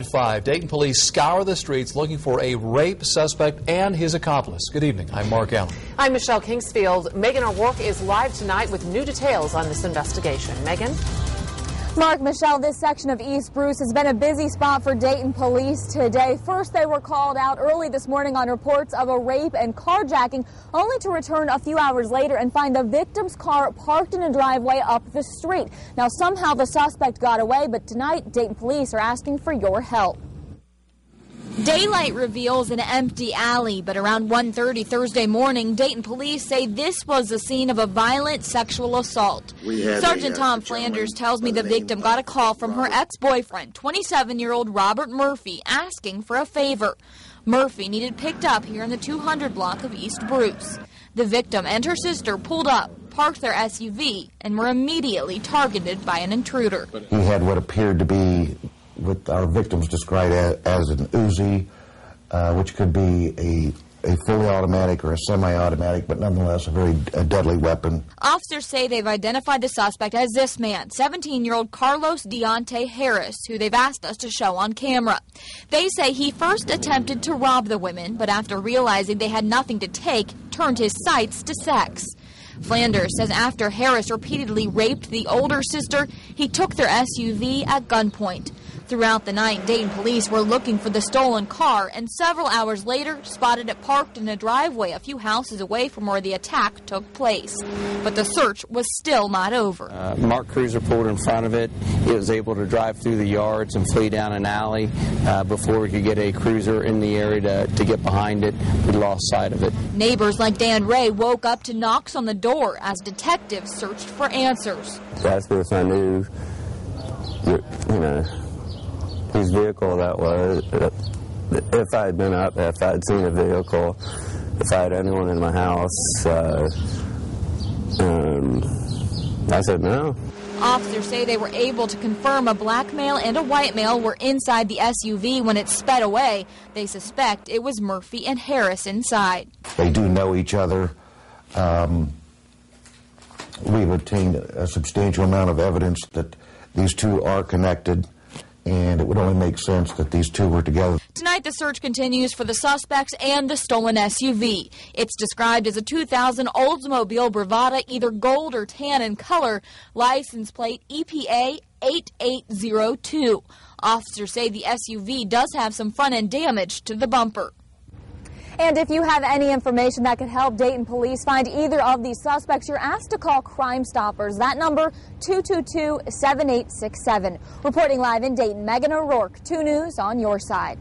5. Dayton police scour the streets looking for a rape suspect and his accomplice. Good evening. I'm Mark Allen. I'm Michelle Kingsfield. Megan O'Rourke is live tonight with new details on this investigation. Megan? Mark, Michelle, this section of East Bruce has been a busy spot for Dayton police today. First, they were called out early this morning on reports of a rape and carjacking, only to return a few hours later and find the victim's car parked in a driveway up the street. Now, somehow the suspect got away, but tonight Dayton police are asking for your help. Daylight reveals an empty alley, but around 1:30 Thursday morning, Dayton police say this was the scene of a violent sexual assault. Sergeant Tom Flanders tells me the victim got a call from her ex-boyfriend, 27-year-old Robert Murphy, asking for a favor. Murphy needed picked up here in the 200 block of East Bruce. The victim and her sister pulled up, parked their SUV, and were immediately targeted by an intruder. He had what appeared to be what our victims described as an Uzi, which could be a fully automatic or a semi-automatic, but nonetheless a deadly weapon. Officers say they've identified the suspect as this man, 17-year-old Carlos Deontay Harris, who they've asked us to show on camera. They say he first attempted to rob the women, but after realizing they had nothing to take, turned his sights to sex. Flanders says after Harris repeatedly raped the older sister, he took their SUV at gunpoint. Throughout the night, Dayton police were looking for the stolen car and several hours later spotted it parked in a driveway a few houses away from where the attack took place. But the search was still not over. Marked cruiser pulled in front of it. It was able to drive through the yards and flee down an alley before we could get a cruiser in the area to get behind it. We lost sight of it. Neighbors like Dan Ray woke up to knocks on the door as detectives searched for answers. Asked me if I knew, whose vehicle that was, if I had been out there, if I had seen a vehicle, if I had anyone in my house. I said no. Officers say they were able to confirm a black male and a white male were inside the SUV when it sped away. They suspect it was Murphy and Harris inside. They do know each other. We've obtained a substantial amount of evidence that these two are connected, and it would only make sense that these two were together. Tonight, the search continues for the suspects and the stolen SUV. It's described as a 2000 Oldsmobile Bravada, either gold or tan in color, license plate EPA 8802. Officers say the SUV does have some front-end damage to the bumper. And if you have any information that could help Dayton police find either of these suspects, you're asked to call Crime Stoppers. That number, 222-7867. Reporting live in Dayton, Megan O'Rourke, 2 News on your side.